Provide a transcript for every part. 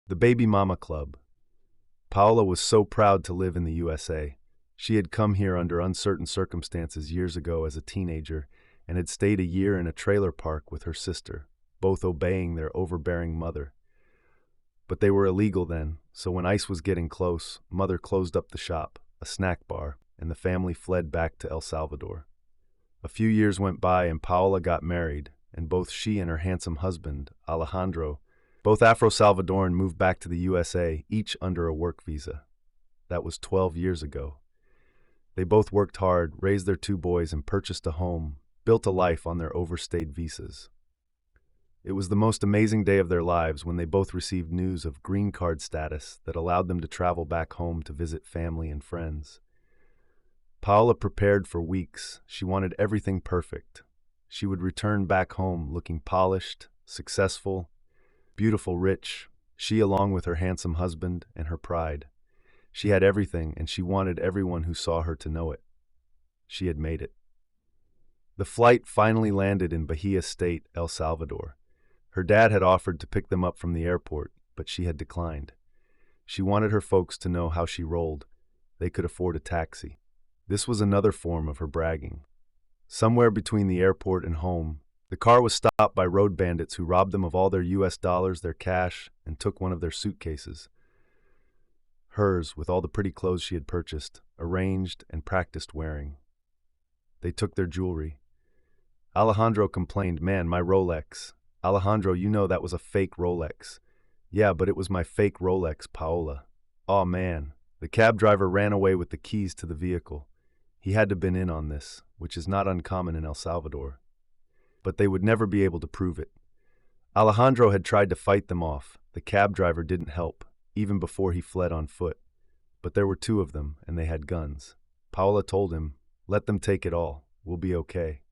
The Baby Mama Club. Paola was so proud to live in the USA. She had come here under uncertain circumstances years ago as a teenager and had stayed a year in a trailer park with her sister, both obeying their overbearing mother. But they were illegal then, so when ICE was getting close, Mother closed up the shop, a snack bar, and the family fled back to El Salvador. A few years went by and Paola got married, and both she and her handsome husband, Alejandro, both Afro-Salvadoran, moved back to the USA, each under a work visa. That was 12 years ago. They both worked hard, raised their 2 boys, and purchased a home, built a life on their overstayed visas. It was the most amazing day of their lives when they both received news of green card status that allowed them to travel back home to visit family and friends. Paola prepared for weeks. She wanted everything perfect. She would return back home looking polished, successful, beautiful, rich, she along with her handsome husband and her pride. She had everything, and she wanted everyone who saw her to know it. She had made it. The flight finally landed in Bahia State, El Salvador. Her dad had offered to pick them up from the airport, but she had declined. She wanted her folks to know how she rolled. They could afford a taxi. This was another form of her bragging. Somewhere between the airport and home, the car was stopped by road bandits who robbed them of all their US dollars, their cash, and took one of their suitcases. Hers, with all the pretty clothes she had purchased, arranged and practiced wearing. They took their jewelry. Alejandro complained, "Man, my Rolex." "Alejandro, you know that was a fake Rolex." "Yeah, but it was my fake Rolex, Paola." "Aw, man." The cab driver ran away with the keys to the vehicle. He had to have been in on this, which is not uncommon in El Salvador. But they would never be able to prove it. Alejandro had tried to fight them off. The cab driver didn't help, even before he fled on foot. But there were 2 of them, and they had guns. Paola told him, "Let them take it all. We'll be okay."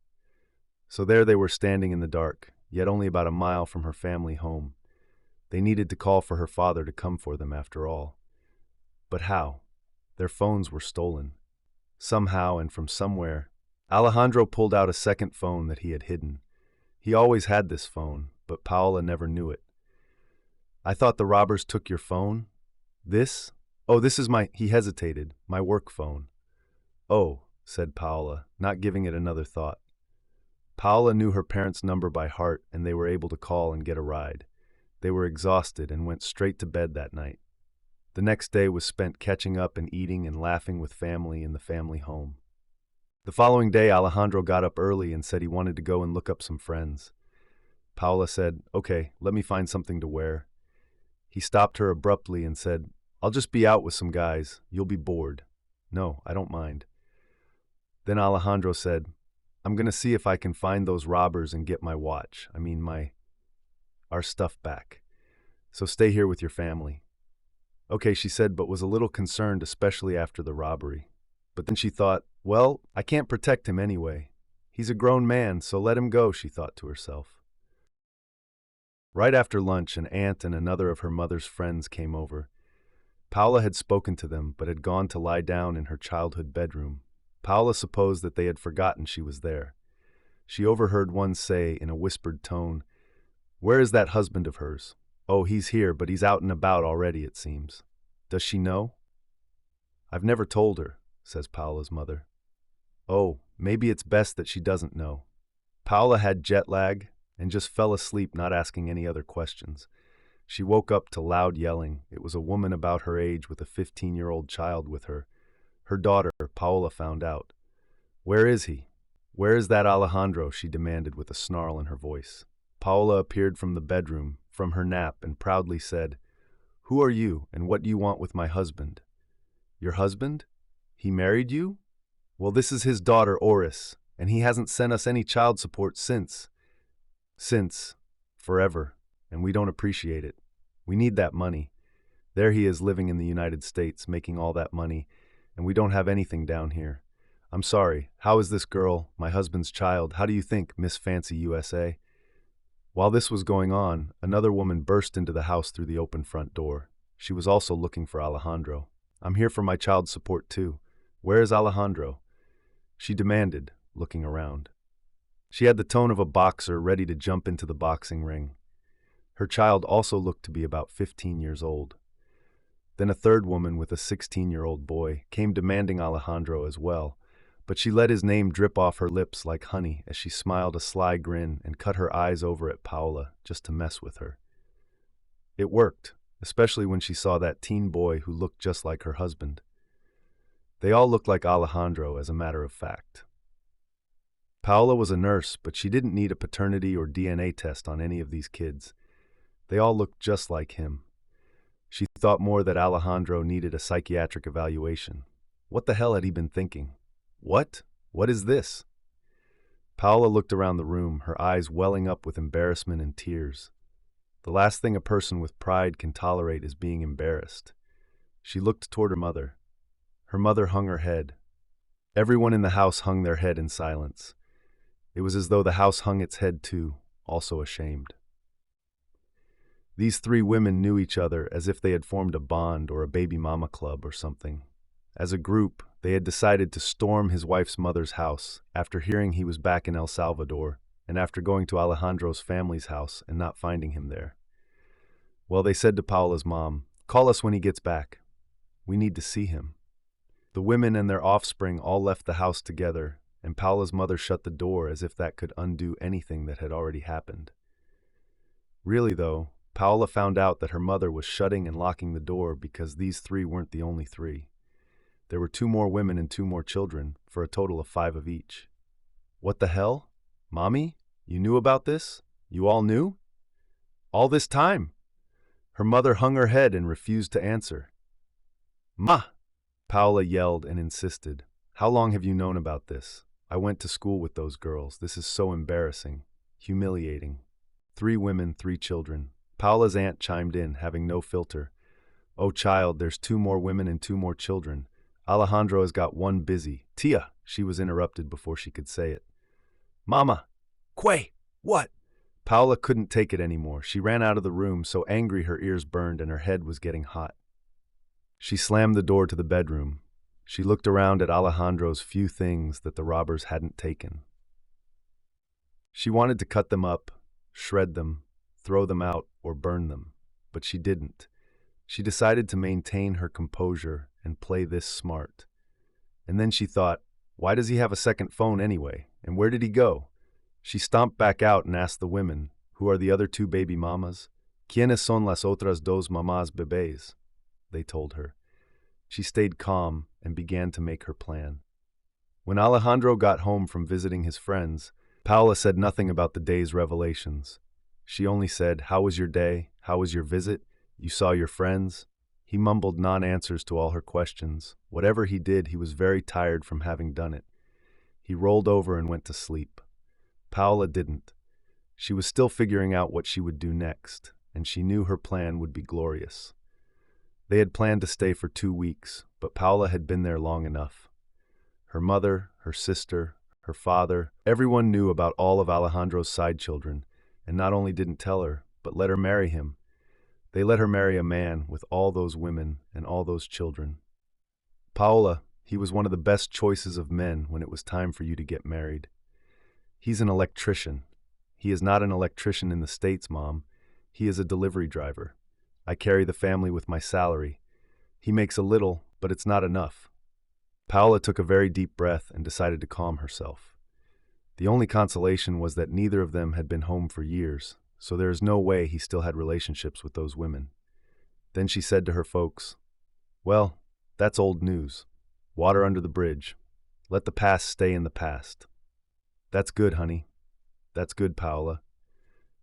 So there they were standing in the dark, yet only about a mile from her family home. They needed to call for her father to come for them after all. But how? Their phones were stolen. Somehow and from somewhere, Alejandro pulled out a second phone that he had hidden. He always had this phone, but Paola never knew it. "I thought the robbers took your phone?" "This? Oh, this is he hesitated, "my work phone." "Oh," said Paola, not giving it another thought. Paola knew her parents' number by heart, and they were able to call and get a ride. They were exhausted and went straight to bed that night. The next day was spent catching up and eating and laughing with family in the family home. The following day, Alejandro got up early and said he wanted to go and look up some friends. Paola said, "Okay, let me find something to wear." He stopped her abruptly and said, "I'll just be out with some guys. You'll be bored." "No, I don't mind." Then Alejandro said, "I'm going to see if I can find those robbers and get my watch. Our stuff back. So stay here with your family." "Okay," she said, but was a little concerned, especially after the robbery. But then she thought, "Well, I can't protect him anyway. He's a grown man, so let him go," she thought to herself. Right after lunch, an aunt and another of her mother's friends came over. Paola had spoken to them, but had gone to lie down in her childhood bedroom. Paola supposed that they had forgotten she was there. She overheard one say in a whispered tone, "Where is that husband of hers? Oh, he's here, but he's out and about already, it seems. Does she know?" "I've never told her," says Paola's mother. "Oh, maybe it's best that she doesn't know." Paola had jet lag and just fell asleep, not asking any other questions. She woke up to loud yelling. It was a woman about her age with a 15-year-old child with her. Her daughter, Paola, found out. "Where is he? Where is that Alejandro?" she demanded with a snarl in her voice. Paola appeared from the bedroom, from her nap, and proudly said, "Who are you, and what do you want with my husband?" "Your husband? He married you? Well, this is his daughter, Oris, and he hasn't sent us any child support since. Forever, and we don't appreciate it. We need that money. There he is living in the United States, making all that money, and we don't have anything down here. I'm sorry, how is this girl, my husband's child? How do you think, Miss Fancy USA?" While this was going on, another woman burst into the house through the open front door. She was also looking for Alejandro. "I'm here for my child support too. Where is Alejandro?" she demanded, looking around. She had the tone of a boxer ready to jump into the boxing ring. Her child also looked to be about 15 years old. Then a third woman with a 16-year-old boy came demanding Alejandro as well, but she let his name drip off her lips like honey as she smiled a sly grin and cut her eyes over at Paola just to mess with her. It worked, especially when she saw that teen boy who looked just like her husband. They all looked like Alejandro, as a matter of fact. Paola was a nurse, but she didn't need a paternity or DNA test on any of these kids. They all looked just like him. She thought more that Alejandro needed a psychiatric evaluation. What the hell had he been thinking? What? What is this? Paola looked around the room, her eyes welling up with embarrassment and tears. The last thing a person with pride can tolerate is being embarrassed. She looked toward her mother. Her mother hung her head. Everyone in the house hung their head in silence. It was as though the house hung its head too, also ashamed. These three women knew each other as if they had formed a bond or a baby mama club or something. As a group, they had decided to storm his wife's mother's house after hearing he was back in El Salvador and after going to Alejandro's family's house and not finding him there. Well, they said to Paola's mom, "Call us when he gets back. We need to see him." The women and their offspring all left the house together, and Paola's mother shut the door as if that could undo anything that had already happened. Really, though, Paola found out that her mother was shutting and locking the door because these three weren't the only three. There were 2 more women and 2 more children, for a total of 5 of each. What the hell? Mommy? You knew about this? You all knew? All this time? Her mother hung her head and refused to answer. Ma! Paola yelled and insisted. How long have you known about this? I went to school with those girls. This is so embarrassing. Humiliating. 3 women, 3 children. Paola's aunt chimed in, having no filter. Oh child, there's 2 more women and 2 more children. Alejandro has got one busy. Tia, she was interrupted before she could say it. Mama! Quay! What? Paola couldn't take it anymore. She ran out of the room, so angry her ears burned and her head was getting hot. She slammed the door to the bedroom. She looked around at Alejandro's few things that the robbers hadn't taken. She wanted to cut them up, shred them, throw them out, or burn them, but she didn't. She decided to maintain her composure and play this smart. And then she thought, why does he have a second phone anyway? And where did he go? She stomped back out and asked the women, who are the other 2 baby mamas? ¿Quiénes son las otras dos mamás bebés? They told her. She stayed calm and began to make her plan. When Alejandro got home from visiting his friends, Paola said nothing about the day's revelations. She only said, "How was your day? How was your visit? You saw your friends?" He mumbled non-answers to all her questions. Whatever he did, he was very tired from having done it. He rolled over and went to sleep. Paola didn't. She was still figuring out what she would do next, and she knew her plan would be glorious. They had planned to stay for 2 weeks, but Paola had been there long enough. Her mother, her sister, her father, everyone knew about all of Alejandro's side children, and not only didn't tell her, but let her marry him. They let her marry a man with all those women and all those children. Paola, he was one of the best choices of men when it was time for you to get married. He's an electrician. He is not an electrician in the States, Mom. He is a delivery driver. I carry the family with my salary. He makes a little, but it's not enough. Paola took a very deep breath and decided to calm herself. The only consolation was that neither of them had been home for years, so there is no way he still had relationships with those women. Then she said to her folks, "Well, that's old news. Water under the bridge. Let the past stay in the past." "That's good, honey. That's good, Paola."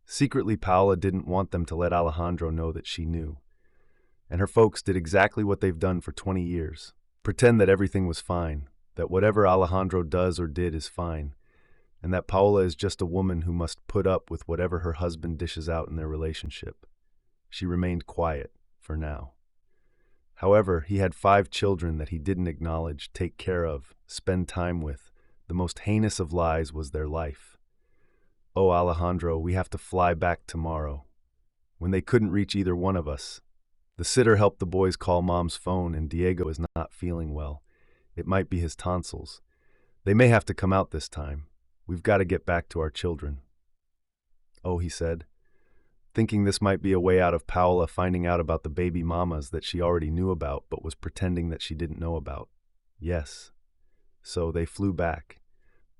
Secretly, Paola didn't want them to let Alejandro know that she knew. And her folks did exactly what they've done for 20 years. Pretend that everything was fine, that whatever Alejandro does or did is fine, and that Paola is just a woman who must put up with whatever her husband dishes out in their relationship. She remained quiet, for now. However, he had 5 children that he didn't acknowledge, take care of, spend time with. The most heinous of lies was their life. "Oh, Alejandro, we have to fly back tomorrow." When they couldn't reach either one of us, the sitter helped the boys call Mom's phone, and Diego is not feeling well. It might be his tonsils. They may have to come out this time. We've got to get back to our children. "Oh," he said. thinking this might be a way out of Paola finding out about the baby mamas that she already knew about but was pretending that she didn't know about. Yes. So they flew back.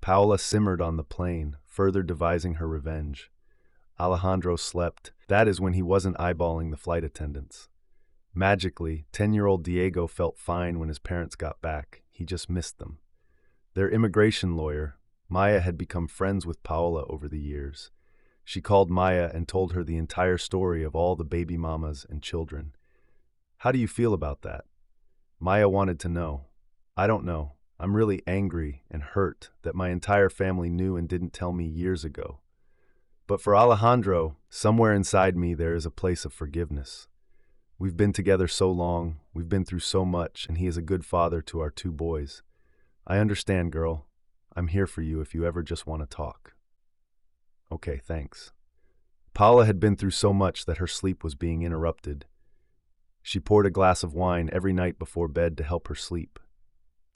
Paola simmered on the plane, further devising her revenge. Alejandro slept. That is when he wasn't eyeballing the flight attendants. Magically, 10-year-old Diego felt fine when his parents got back. He just missed them. Their immigration lawyer, Maya, had become friends with Paola over the years. She called Maya and told her the entire story of all the baby mamas and children. "How do you feel about that?" Maya wanted to know. "I don't know. I'm really angry and hurt that my entire family knew and didn't tell me years ago. But for Alejandro, somewhere inside me there is a place of forgiveness. We've been together so long, we've been through so much, and he is a good father to our 2 boys. I understand, girl. I'm here for you if you ever just want to talk." "Okay, thanks." Paola had been through so much that her sleep was being interrupted. She poured a glass of wine every night before bed to help her sleep.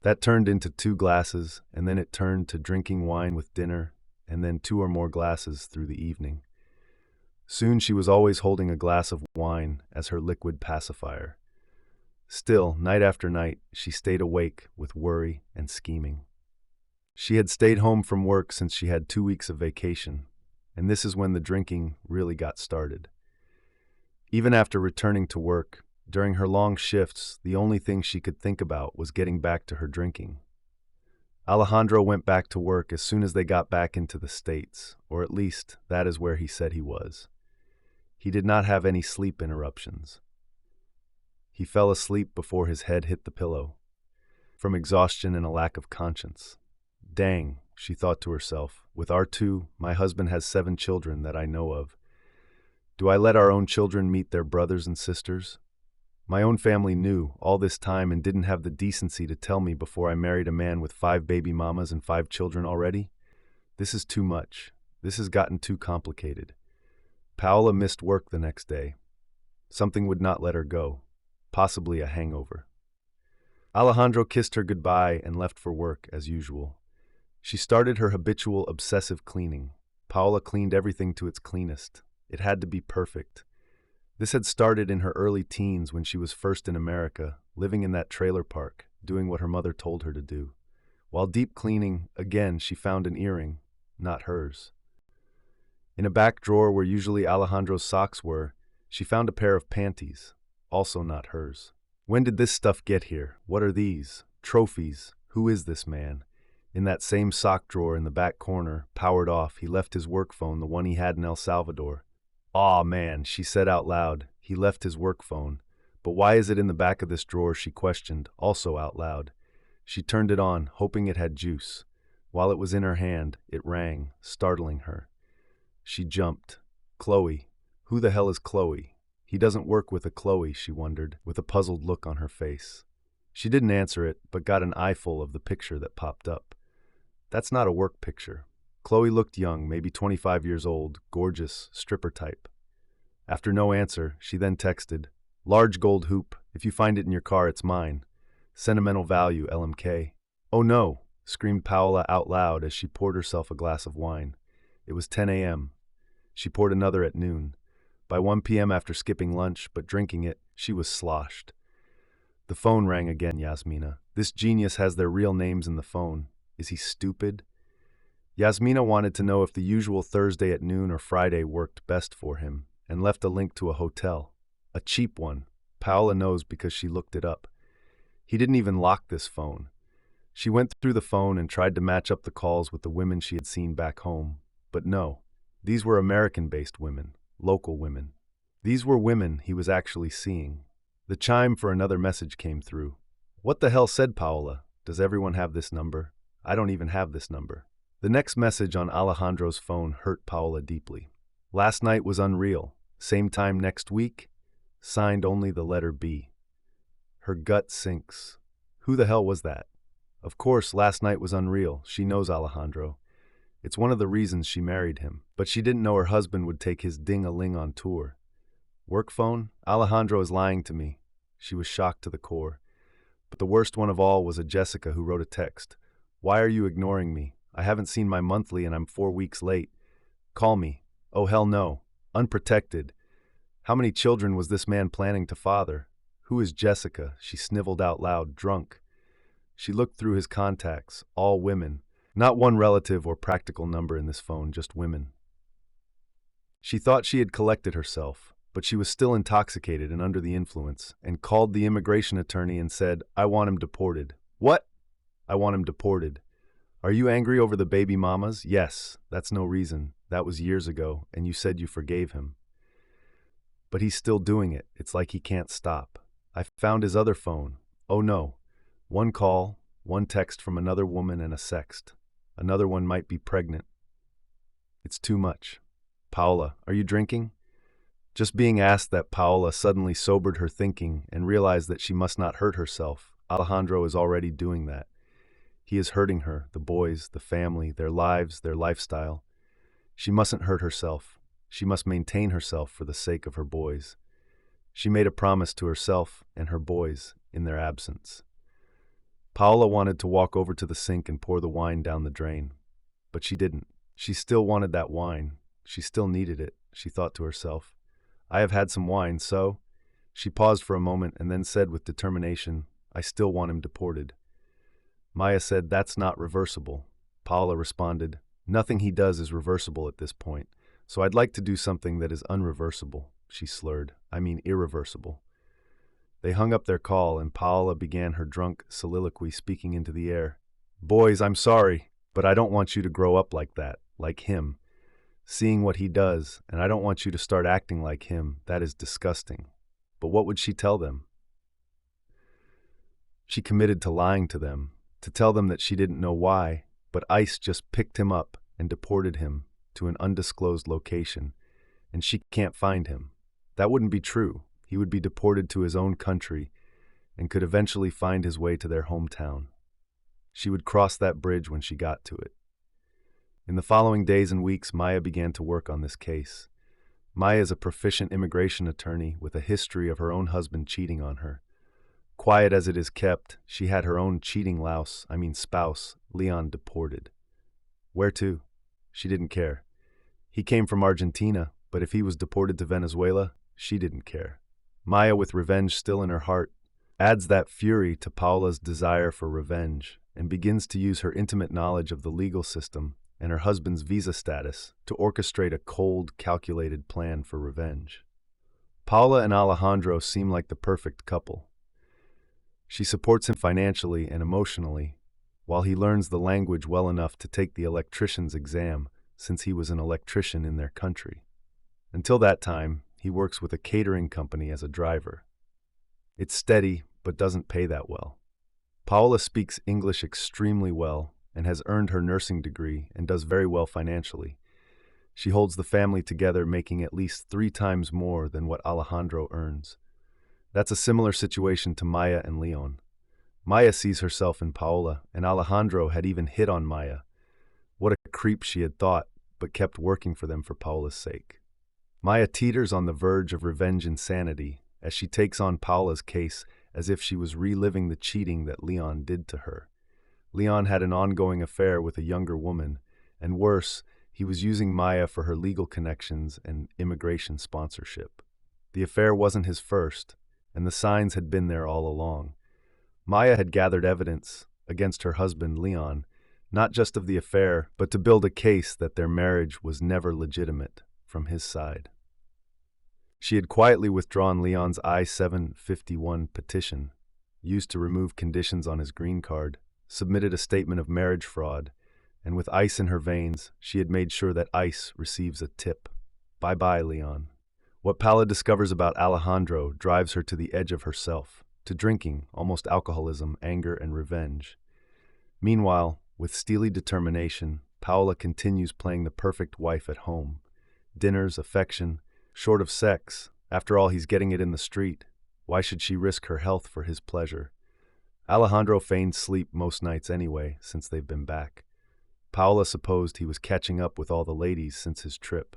That turned into 2 glasses, and then it turned to drinking wine with dinner, and then 2 or more glasses through the evening. Soon she was always holding a glass of wine as her liquid pacifier. Still, night after night, she stayed awake with worry and scheming. She had stayed home from work since she had 2 weeks of vacation, and this is when the drinking really got started. Even after returning to work, during her long shifts, the only thing she could think about was getting back to her drinking. Alejandro went back to work as soon as they got back into the States, or at least that is where he said he was. He did not have any sleep interruptions. He fell asleep before his head hit the pillow, from exhaustion and a lack of conscience. Dang, she thought to herself, with our 2, my husband has 7 children that I know of. Do I let our own children meet their brothers and sisters? My own family knew all this time and didn't have the decency to tell me before I married a man with 5 baby mamas and 5 children already? This is too much. This has gotten too complicated. Paola missed work the next day. Something would not let her go, possibly a hangover. Alejandro kissed her goodbye and left for work as usual. She started her habitual obsessive cleaning. Paola cleaned everything to its cleanest. It had to be perfect. This had started in her early teens when she was first in America, living in that trailer park, doing what her mother told her to do. While deep cleaning, again she found an earring, not hers. In a back drawer where usually Alejandro's socks were, she found a pair of panties, also not hers. When did this stuff get here? What are these? Trophies. Who is this man? In that same sock drawer in the back corner, powered off, he left his work phone, the one he had in El Salvador. "Aw, man," she said out loud. He left his work phone. But why is it in the back of this drawer, she questioned, also out loud. She turned it on, hoping it had juice. While it was in her hand, it rang, startling her. She jumped. Chloe. Who the hell is Chloe? He doesn't work with a Chloe, she wondered, with a puzzled look on her face. She didn't answer it, but got an eyeful of the picture that popped up. That's not a work picture. Chloe looked young, maybe 25 years old, gorgeous, stripper type. After no answer, she then texted, "Large gold hoop. If you find it in your car, it's mine. Sentimental value, LMK. "Oh no," screamed Paola out loud as she poured herself a glass of wine. It was 10 a.m. She poured another at noon. By 1 p.m. after skipping lunch, but drinking it, she was sloshed. The phone rang again, Yasmina. This genius has their real names in the phone. Is he stupid? Yasmina wanted to know if the usual Thursday at noon or Friday worked best for him, and left a link to a hotel. A cheap one. Paola knows because she looked it up. He didn't even lock this phone. She went through the phone and tried to match up the calls with the women she had seen back home. But no, these were American-based women, local women. These were women he was actually seeing. The chime for another message came through. "What the hell," said Paola. "Does everyone have this number? I don't even have this number." The next message on Alejandro's phone hurt Paola deeply. "Last night was unreal. Same time next week. Signed only the letter B." Her gut sinks. Who the hell was that? Of course, last night was unreal. She knows Alejandro. It's one of the reasons she married him. But she didn't know her husband would take his ding-a-ling on tour. Work phone? Alejandro is lying to me. She was shocked to the core. But the worst one of all was a Jessica who wrote a text. "Why are you ignoring me? I haven't seen my monthly and I'm 4 weeks late. Call me." "Oh hell no. Unprotected. How many children was this man planning to father? Who is Jessica? She sniveled out loud, drunk. She looked through his contacts, all women. Not one relative or practical number in this phone, just women. She thought she had collected herself, but she was still intoxicated and under the influence, and called the immigration attorney and said, "I want him deported." "What?" "I want him deported." "Are you angry over the baby mamas?" "Yes, that's no reason. That was years ago, and you said you forgave him." "But he's still doing it. It's like he can't stop. I found his other phone. Oh no. One call, one text from another woman and a sext. Another one might be pregnant. It's too much." "Paola, are you drinking?" Just being asked that, Paola suddenly sobered her thinking and realized that she must not hurt herself. Alejandro is already doing that. He is hurting her, the boys, the family, their lives, their lifestyle. She mustn't hurt herself. She must maintain herself for the sake of her boys. She made a promise to herself and her boys in their absence. Paola wanted to walk over to the sink and pour the wine down the drain, but she didn't. She still wanted that wine. She still needed it, she thought to herself. "I have had some wine, so—" She paused for a moment and then said with determination, "I still want him deported." Maya said, "That's not reversible." Paola responded, "Nothing he does is reversible at this point, so I'd like to do something that is unreversible." She slurred, "I mean irreversible." They hung up their call and Paola began her drunk soliloquy, speaking into the air. "Boys, I'm sorry, but I don't want you to grow up like that, like him. Seeing what he does, and I don't want you to start acting like him. That is disgusting." But what would she tell them? She committed to lying to them, to tell them that she didn't know why, but ICE just picked him up and deported him to an undisclosed location, and she can't find him. That wouldn't be true. He would be deported to his own country and could eventually find his way to their hometown. She would cross that bridge when she got to it. In the following days and weeks, Maya began to work on this case. Maya is a proficient immigration attorney with a history of her own husband cheating on her. Quiet as it is kept, she had her own cheating spouse, Leon, deported. Where to? She didn't care. He came from Argentina, but if he was deported to Venezuela, she didn't care. Maya, with revenge still in her heart, adds that fury to Paola's desire for revenge and begins to use her intimate knowledge of the legal system and her husband's visa status to orchestrate a cold, calculated plan for revenge. Paola and Alejandro seem like the perfect couple. She supports him financially and emotionally, while he learns the language well enough to take the electrician's exam, since he was an electrician in their country. Until that time, he works with a catering company as a driver. It's steady, but doesn't pay that well. Paola speaks English extremely well and has earned her nursing degree and does very well financially. She holds the family together, making at least 3 times more than what Alejandro earns. That's a similar situation to Maya and Leon. Maya sees herself in Paola, and Alejandro had even hit on Maya. What a creep, she had thought, but kept working for them for Paola's sake. Maya teeters on the verge of revenge insanity as she takes on Paola's case as if she was reliving the cheating that Leon did to her. Leon had an ongoing affair with a younger woman, and worse, he was using Maya for her legal connections and immigration sponsorship. The affair wasn't his first, and the signs had been there all along. Maya had gathered evidence against her husband, Leon, not just of the affair, but to build a case that their marriage was never legitimate from his side. She had quietly withdrawn Leon's I-751 petition, used to remove conditions on his green card, submitted a statement of marriage fraud, and with ice in her veins, she had made sure that ICE receives a tip. Bye-bye, Leon. What Paola discovers about Alejandro drives her to the edge of herself, to drinking, almost alcoholism, anger, and revenge. Meanwhile, with steely determination, Paola continues playing the perfect wife at home. Dinners, affection, short of sex. After all, he's getting it in the street. Why should she risk her health for his pleasure? Alejandro feigned sleep most nights anyway, since they've been back. Paola supposed he was catching up with all the ladies since his trip.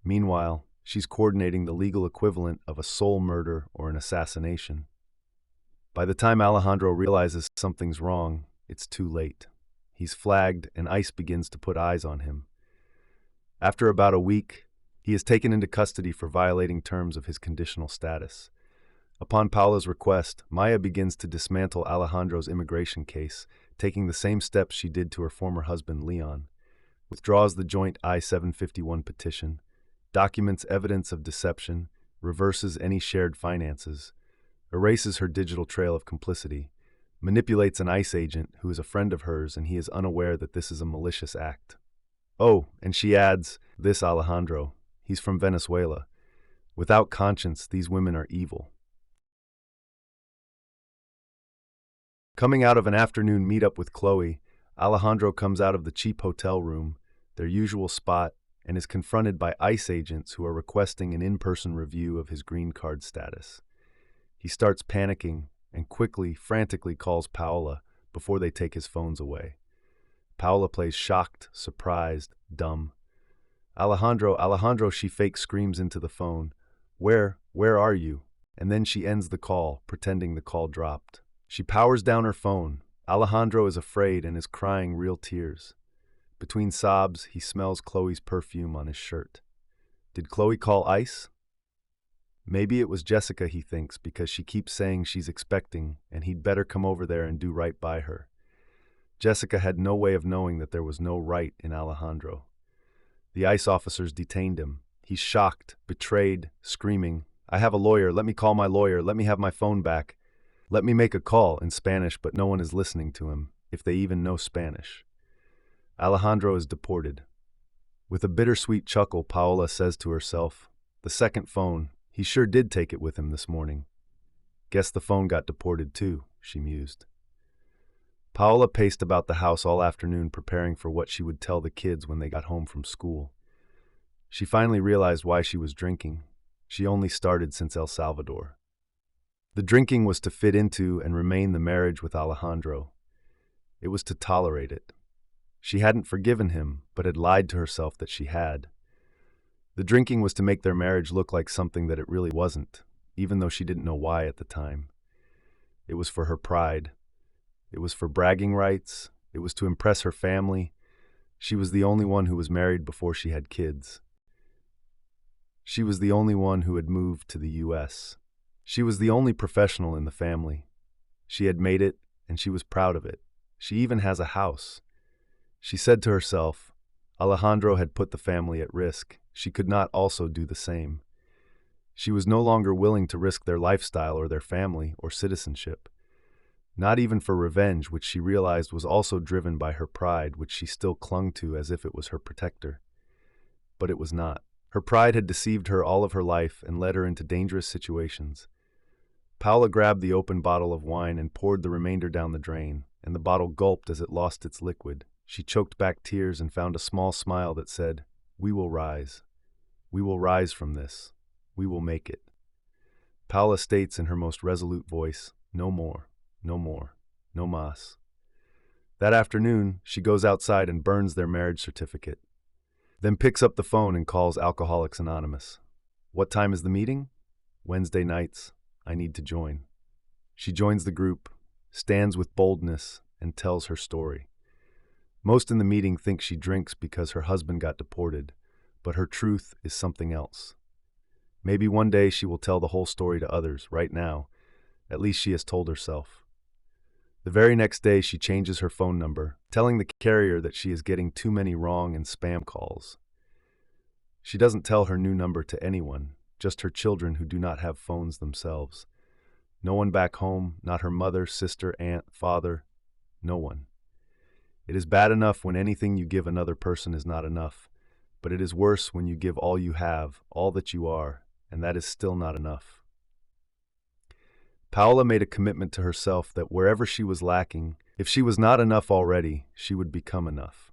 Meanwhile, she's coordinating the legal equivalent of a soul murder or an assassination. By the time Alejandro realizes something's wrong, it's too late. He's flagged, and ICE begins to put eyes on him. After about a week, He is taken into custody for violating terms of his conditional status. Upon Paola's request, Maya begins to dismantle Alejandro's immigration case, taking the same steps she did to her former husband, Leon. Withdraws the joint I-751 petition, documents evidence of deception, reverses any shared finances, erases her digital trail of complicity, manipulates an ICE agent who is a friend of hers and he is unaware that this is a malicious act. Oh, and she adds, this Alejandro, he's from Venezuela. Without conscience, these women are evil. Coming out of an afternoon meetup with Chloe, Alejandro comes out of the cheap hotel room, their usual spot, and is confronted by ICE agents who are requesting an in-person review of his green card status. He starts panicking and quickly, frantically calls Paola before they take his phones away. Paola plays shocked, surprised, dumb. Alejandro, she fake screams into the phone. Where are you? And then she ends the call, pretending the call dropped. She powers down her phone. Alejandro is afraid and is crying real tears. Between sobs, he smells Chloe's perfume on his shirt. Did Chloe call ICE? Maybe it was Jessica, he thinks, because she keeps saying she's expecting and he'd better come over there and do right by her. Jessica had no way of knowing that there was no right in Alejandro. The ICE officers detained him. He's shocked, betrayed, screaming, I have a lawyer, let me call my lawyer, let me have my phone back. Let me make a call in Spanish, but no one is listening to him, if they even know Spanish. Alejandro is deported. With a bittersweet chuckle, Paola says to herself, the second phone, he sure did take it with him this morning. Guess the phone got deported too, she mused. Paola paced about the house all afternoon preparing for what she would tell the kids when they got home from school. She finally realized why she was drinking. She only started since El Salvador. The drinking was to fit into and remain the marriage with Alejandro. It was to tolerate it. She hadn't forgiven him, but had lied to herself that she had. The drinking was to make their marriage look like something that it really wasn't, even though she didn't know why at the time. It was for her pride. It was for bragging rights. It was to impress her family. She was the only one who was married before she had kids. She was the only one who had moved to the U.S. She was the only professional in the family. She had made it, and she was proud of it. She even has a house. She said to herself, Alejandro had put the family at risk. She could not also do the same. She was no longer willing to risk their lifestyle or their family or citizenship. Not even for revenge, which she realized was also driven by her pride, which she still clung to as if it was her protector. But it was not. Her pride had deceived her all of her life and led her into dangerous situations. Paola grabbed the open bottle of wine and poured the remainder down the drain, and the bottle gulped as it lost its liquid. She choked back tears and found a small smile that said, "We will rise. We will rise from this. We will make it." Paola states in her most resolute voice, "No more, no more, no mas." That afternoon, she goes outside and burns their marriage certificate, then picks up the phone and calls Alcoholics Anonymous. What time is the meeting? Wednesday nights. I need to join. She joins the group, stands with boldness, and tells her story. Most in the meeting think she drinks because her husband got deported, but her truth is something else. Maybe one day she will tell the whole story to others, right now. At least she has told herself. The very next day she changes her phone number, telling the carrier that she is getting too many wrong and spam calls. She doesn't tell her new number to anyone, just her children who do not have phones themselves. No one back home, not her mother, sister, aunt, father, no one. It is bad enough when anything you give another person is not enough, but it is worse when you give all you have, all that you are, and that is still not enough. Paola made a commitment to herself that wherever she was lacking, if she was not enough already, she would become enough.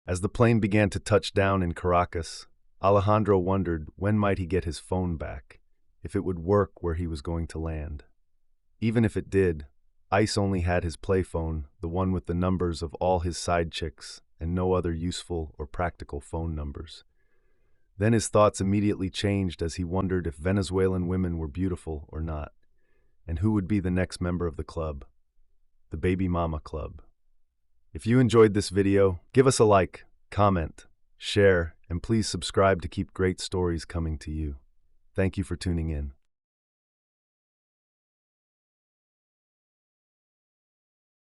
As the plane began to touch down in Caracas, Alejandro wondered when might he get his phone back, if it would work where he was going to land. Even if it did, ICE only had his play phone, the one with the numbers of all his side chicks, and no other useful or practical phone numbers. Then his thoughts immediately changed as he wondered if Venezuelan women were beautiful or not, and who would be the next member of the club, the Baby Mama Club. If you enjoyed this video, give us a like, comment, share, and please subscribe to keep great stories coming to you. Thank you for tuning in.